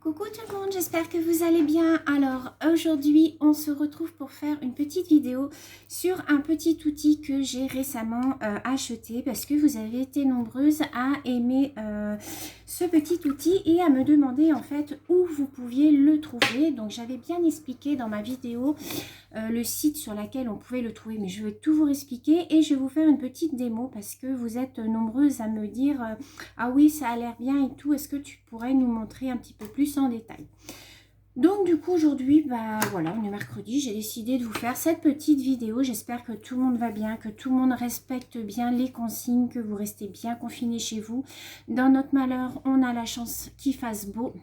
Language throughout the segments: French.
Coucou tout le monde, j'espère que vous allez bien. Alors aujourd'hui on se retrouve pour faire une petite vidéo sur un petit outil que j'ai récemment acheté parce que vous avez été nombreuses à aimer ce petit outil et à me demander en fait où vous pouviez le trouver. Donc j'avais bien expliqué dans ma vidéo le site sur lequel on pouvait le trouver, mais je vais tout vous expliquer et je vais vous faire une petite démo parce que vous êtes nombreuses à me dire ah oui ça a l'air bien et tout, est-ce que tu pourrais nous montrer un petit peu plus en détail? Donc du coup aujourd'hui, bah voilà, on est mercredi, j'ai décidé de vous faire cette petite vidéo. J'espère que tout le monde va bien, que tout le monde respecte bien les consignes, que vous restez bien confinés chez vous. Dans notre malheur, on a la chance qu'il fasse beau.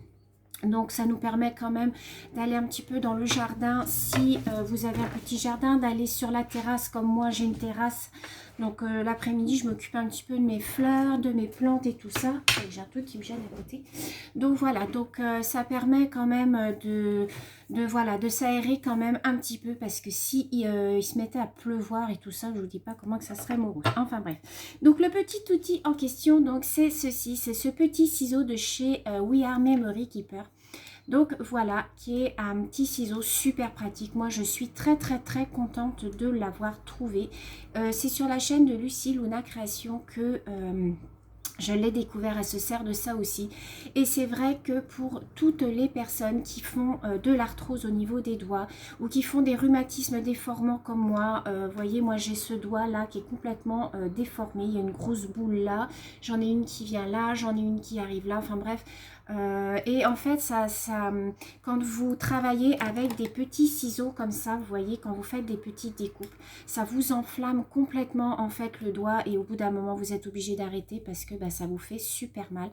Donc ça nous permet quand même d'aller un petit peu dans le jardin, si vous avez un petit jardin, d'aller sur la terrasse comme moi j'ai une terrasse. Donc l'après-midi je m'occupe un petit peu de mes fleurs, de mes plantes et tout ça. J'ai un truc qui me gêne à côté. Donc voilà, donc ça permet quand même de s'aérer quand même un petit peu, parce que si il se mettait à pleuvoir et tout ça, je vous dis pas comment que ça serait morose. Enfin bref. Donc le petit outil en question, donc c'est ceci, c'est ce petit ciseau de chez We Are Memory Keeper. Donc voilà, qui est un petit ciseau super pratique. Moi je suis très contente de l'avoir trouvé. C'est sur la chaîne de Lucie Luna Création que je l'ai découvert. Elle se sert de ça aussi. Et c'est vrai que pour toutes les personnes qui font de l'arthrose au niveau des doigts ou qui font des rhumatismes déformants comme moi, vous voyez, moi j'ai ce doigt là qui est complètement déformé. Il y a une grosse boule là, j'en ai une qui vient là, j'en ai une qui arrive là, enfin bref. Et en fait, quand vous travaillez avec des petits ciseaux comme ça, vous voyez, quand vous faites des petites découpes, ça vous enflamme complètement en fait le doigt et au bout d'un moment, vous êtes obligé d'arrêter parce que ça vous fait super mal.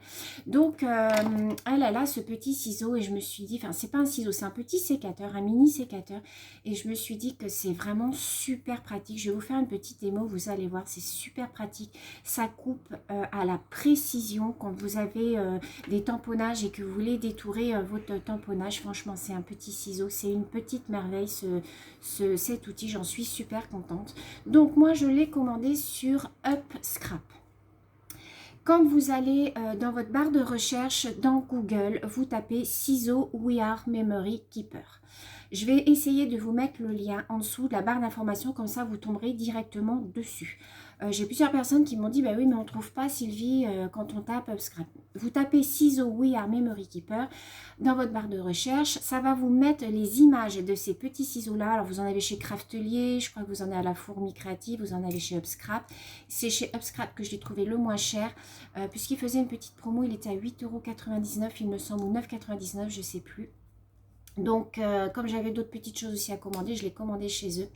Donc, elle a ce petit ciseau et je me suis dit, enfin, c'est pas un ciseau, c'est un petit sécateur, un mini sécateur. Et je me suis dit que c'est vraiment super pratique. Je vais vous faire une petite démo, vous allez voir, c'est super pratique. Ça coupe à la précision quand vous avez des tamponnages et que vous voulez détourer votre tamponnage. Franchement, c'est un petit ciseau, c'est une petite merveille cet outil, j'en suis super contente. Donc moi je l'ai commandé sur UpScrap. Quand vous allez dans votre barre de recherche dans Google, vous tapez ciseaux We Are Memory Keeper. Je vais essayer de vous mettre le lien en dessous de la barre d'information, comme ça vous tomberez directement dessus. J'ai plusieurs personnes qui m'ont dit, bah oui mais on ne trouve pas Sylvie quand on tape UpScrap. Vous tapez ciseaux We Are Memory Keeper dans votre barre de recherche, ça va vous mettre les images de ces petits ciseaux là. Alors vous en avez chez Craftelier, je crois que vous en avez à la Fourmi Créative, vous en avez chez UpScrap. C'est chez UpScrap que je l'ai trouvé le moins cher, puisqu'il faisait une petite promo, il était à 8,99 € il me semble, ou 9,99 €, je ne sais plus. Donc, comme j'avais d'autres petites choses aussi à commander, je l'ai commandé chez eux.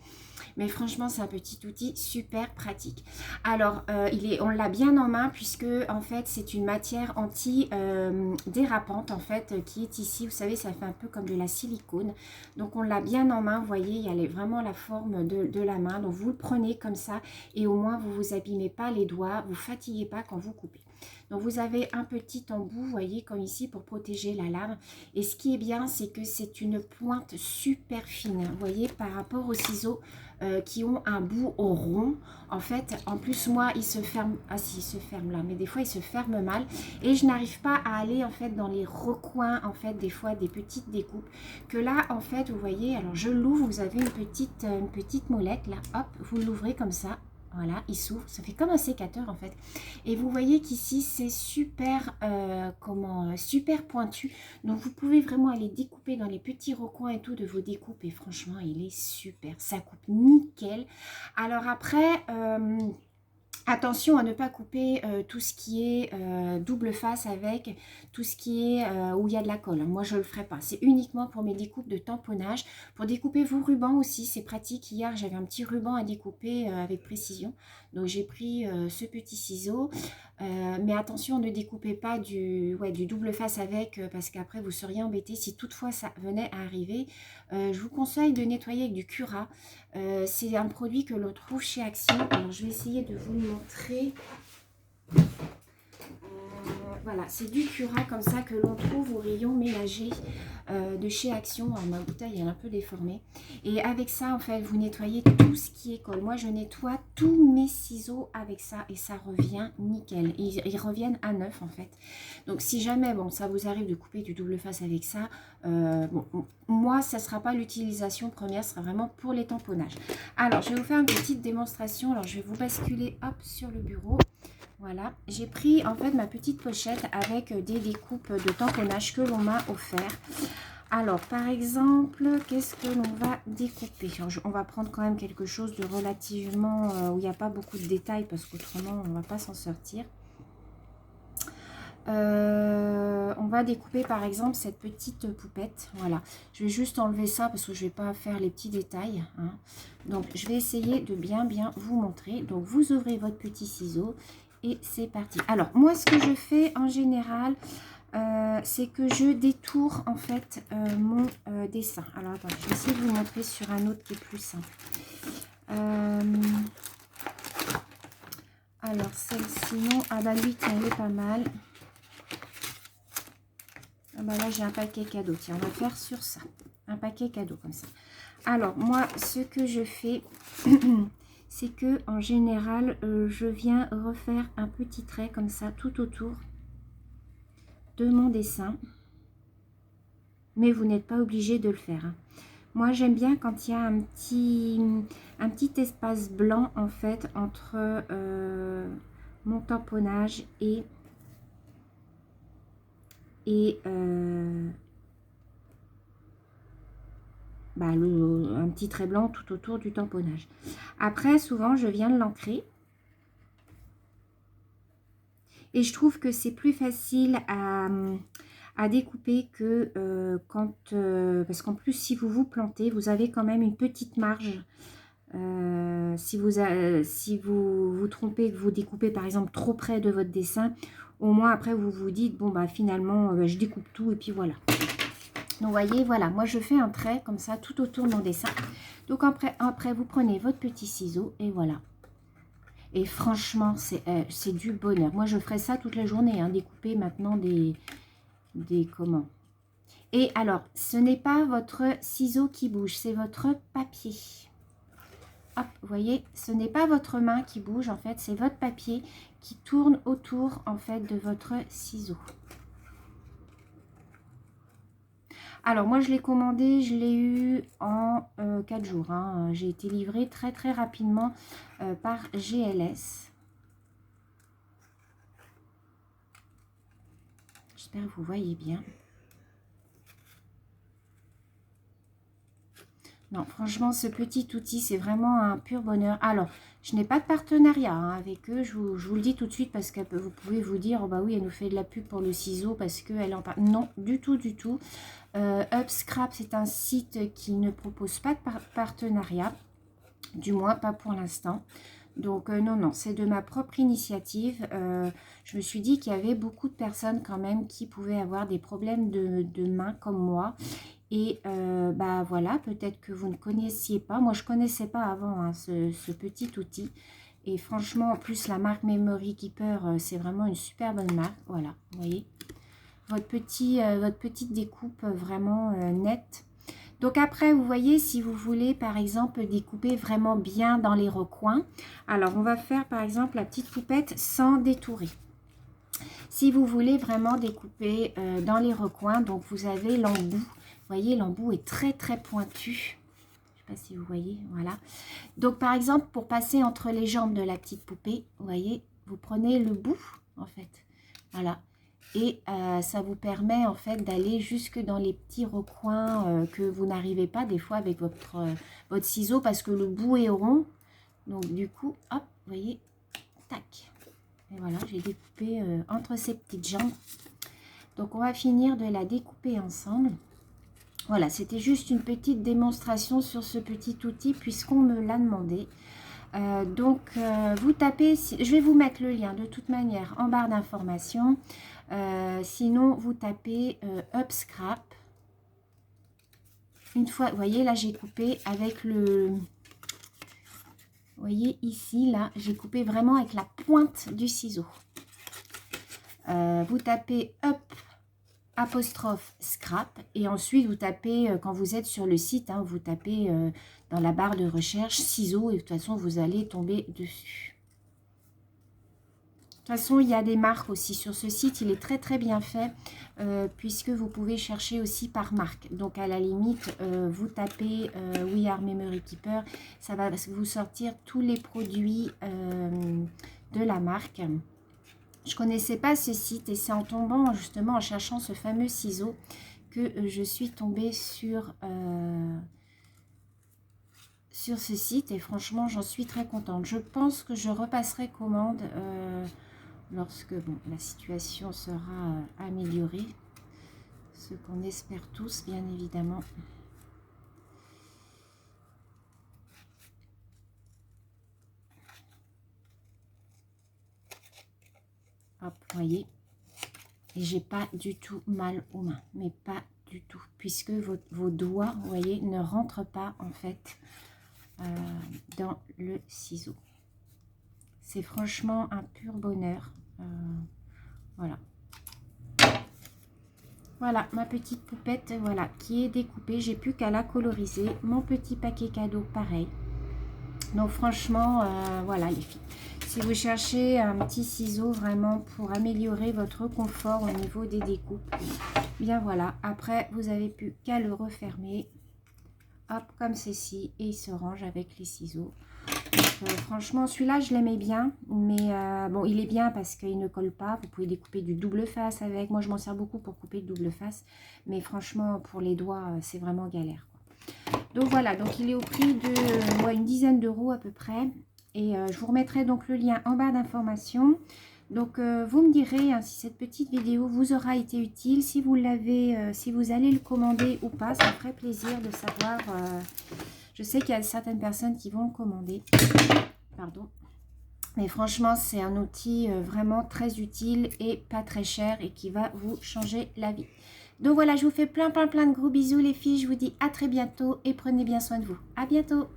Mais franchement, c'est un petit outil super pratique. Alors, on l'a bien en main puisque, en fait, c'est une matière anti-dérapante, en fait, qui est ici. Vous savez, ça fait un peu comme de la silicone. Donc, on l'a bien en main. Vous voyez, il y a vraiment la forme de la main. Donc, vous le prenez comme ça et au moins, vous ne vous abîmez pas les doigts. Vous ne fatiguez pas quand vous coupez. Donc, vous avez un petit embout, vous voyez, comme ici, pour protéger la lame. Et ce qui est bien, c'est que c'est une pointe super fine, vous voyez, par rapport aux ciseaux qui ont un bout au rond. En fait, en plus, moi, il se ferme, ah si, il se ferme là, mais des fois, il se ferme mal. Et je n'arrive pas à aller, en fait, dans les recoins, en fait, des fois, des petites découpes. Que là, en fait, vous voyez, alors je l'ouvre, vous avez une petite molette, là, hop, vous l'ouvrez comme ça. Voilà, il s'ouvre, ça fait comme un sécateur en fait. Et vous voyez qu'ici c'est super, super pointu. Donc vous pouvez vraiment aller découper dans les petits recoins et tout de vos découpes. Et franchement, il est super, ça coupe nickel. Alors après, attention à ne pas couper tout ce qui est double face avec tout ce qui est où il y a de la colle. Moi, je ne le ferai pas. C'est uniquement pour mes découpes de tamponnage. Pour découper vos rubans aussi, c'est pratique. Hier, j'avais un petit ruban à découper avec précision. Donc, j'ai pris ce petit ciseau. Mais attention, ne découpez pas du double face avec parce qu'après, vous seriez embêté. Si toutefois ça venait à arriver, je vous conseille de nettoyer avec du Cura. C'est un produit que l'on trouve chez Action. Alors, je vais essayer de vous le montrer. voilà, c'est du Cura comme ça que l'on trouve au rayon ménager de chez Action. Alors, ma bouteille elle est un peu déformée. Et avec ça, en fait, vous nettoyez tout ce qui est colle. Moi, je nettoie tous mes ciseaux avec ça et ça revient nickel. Ils reviennent à neuf, en fait. Donc, si jamais, bon, ça vous arrive de couper du double face avec ça, bon, moi, ça ne sera pas l'utilisation première, ce sera vraiment pour les tamponnages. Alors, je vais vous faire une petite démonstration. Alors, je vais vous basculer, hop, sur le bureau. Voilà, j'ai pris en fait ma petite pochette avec des découpes de tamponnage que l'on m'a offert. Alors, par exemple, qu'est-ce que l'on va découper? On va prendre quand même quelque chose de relativement où il n'y a pas beaucoup de détails parce qu'autrement, on ne va pas s'en sortir. On va découper par exemple cette petite poupette. Voilà, je vais juste enlever ça parce que je ne vais pas faire les petits détails, hein. Donc, je vais essayer de bien vous montrer. Donc, vous ouvrez votre petit ciseau. Et c'est parti. Alors, moi, ce que je fais en général, c'est que je détourne en fait mon dessin. Alors, attendez, je vais essayer de vous montrer sur un autre qui est plus simple. Alors, celle-ci, non. Ah bah lui, tiens, elle est pas mal. Ah bah là, j'ai un paquet cadeau. Tiens, on va faire sur ça. Un paquet cadeau comme ça. Alors, moi, ce que je fais... c'est que en général, je viens refaire un petit trait comme ça tout autour de mon dessin. Mais vous n'êtes pas obligé de le faire, hein. Moi, j'aime bien quand il y a un petit espace blanc en fait entre mon tamponnage et un petit trait blanc tout autour du tamponnage. Après, souvent, je viens de l'ancrer. Et je trouve que c'est plus facile à découper que parce qu'en plus, si vous vous plantez, vous avez quand même une petite marge. Si vous vous trompez, que vous découpez par exemple trop près de votre dessin, au moins après vous vous dites, bon bah finalement, je découpe tout et puis voilà. Donc, vous voyez, voilà, moi je fais un trait comme ça tout autour de mon dessin. Donc, après vous prenez votre petit ciseau et voilà. Et franchement, c'est du bonheur. Moi, je ferai ça toute la journée, hein, découper maintenant des comment. Et alors, ce n'est pas votre ciseau qui bouge, c'est votre papier. Hop, vous voyez, ce n'est pas votre main qui bouge, en fait, c'est votre papier qui tourne autour, en fait, de votre ciseau. Alors, moi, je l'ai commandé, je l'ai eu en 4 jours. Hein. J'ai été livrée très, très rapidement par GLS. J'espère que vous voyez bien. Non, franchement, ce petit outil, c'est vraiment un pur bonheur. Alors, je n'ai pas de partenariat hein, avec eux, je vous le dis tout de suite parce que vous pouvez vous dire, oh bah oui, elle nous fait de la pub pour le ciseau parce qu'elle en parle. Non, du tout, du tout. Upscrap, c'est un site qui ne propose pas de partenariat, du moins pas pour l'instant. Donc non, non, c'est de ma propre initiative. Je me suis dit qu'il y avait beaucoup de personnes quand même qui pouvaient avoir des problèmes de main comme moi. Et bah voilà, peut-être que vous ne connaissiez pas. Moi, je ne connaissais pas avant hein, ce petit outil. Et franchement, en plus, la marque Memory Keeper, c'est vraiment une super bonne marque. Voilà, vous voyez. Votre petite découpe vraiment nette. Donc après, vous voyez, si vous voulez, par exemple, découper vraiment bien dans les recoins. Alors, on va faire, par exemple, la petite poupette sans détourer. Si vous voulez vraiment découper dans les recoins, donc vous avez l'embout. Vous voyez, l'embout est très, très pointu. Je ne sais pas si vous voyez, voilà. Donc, par exemple, pour passer entre les jambes de la petite poupée, vous voyez, vous prenez le bout, en fait. Voilà. Et ça vous permet en fait d'aller jusque dans les petits recoins que vous n'arrivez pas des fois avec votre ciseau parce que le bout est rond. Donc du coup, hop, vous voyez, tac. Et voilà, j'ai découpé entre ces petites jambes. Donc on va finir de la découper ensemble. Voilà, c'était juste une petite démonstration sur ce petit outil puisqu'on me l'a demandé. Vous tapez, je vais vous mettre le lien de toute manière en barre d'informations. Sinon, vous tapez Upscrap. Une fois, vous voyez, là, j'ai coupé avec le... Vous voyez, ici, là, j'ai coupé vraiment avec la pointe du ciseau. Vous tapez up apostrophe scrap et ensuite vous tapez, quand vous êtes sur le site, hein, vous tapez dans la barre de recherche ciseaux et de toute façon vous allez tomber dessus. De toute façon, il y a des marques aussi sur ce site, il est très très bien fait puisque vous pouvez chercher aussi par marque. Donc à la limite, vous tapez We Are Memory Keeper, ça va vous sortir tous les produits de la marque. Je connaissais pas ce site et c'est en tombant justement en cherchant ce fameux ciseau que je suis tombée sur ce site et franchement j'en suis très contente. Je pense que je repasserai commande lorsque la situation sera améliorée, ce qu'on espère tous bien évidemment. Hop, voyez, et j'ai pas du tout mal aux mains, mais pas du tout, puisque vos doigts, vous voyez, ne rentrent pas en fait dans le ciseau. C'est franchement un pur bonheur. Voilà. Voilà ma petite poupette, voilà, qui est découpée. J'ai plus qu'à la coloriser. Mon petit paquet cadeau, pareil. Donc franchement, voilà les filles. Si vous cherchez un petit ciseau vraiment pour améliorer votre confort au niveau des découpes, bien voilà. Après, vous avez plus qu'à le refermer. Hop, comme ceci. Et il se range avec les ciseaux. Donc, franchement, celui-là, je l'aimais bien. Mais bon, il est bien parce qu'il ne colle pas. Vous pouvez découper du double face avec. Moi, je m'en sers beaucoup pour couper le double face. Mais franchement, pour les doigts, c'est vraiment galère, quoi. Donc voilà, donc il est au prix de une dizaine d'euros à peu près. Et je vous remettrai donc le lien en barre d'informations. Donc vous me direz hein, si cette petite vidéo vous aura été utile, si vous l'avez, si vous allez le commander ou pas, ça me ferait plaisir de savoir. Je sais qu'il y a certaines personnes qui vont le commander. Pardon. Mais franchement, c'est un outil vraiment très utile et pas très cher et qui va vous changer la vie. Donc voilà, je vous fais plein de gros bisous les filles. Je vous dis à très bientôt et prenez bien soin de vous. À bientôt.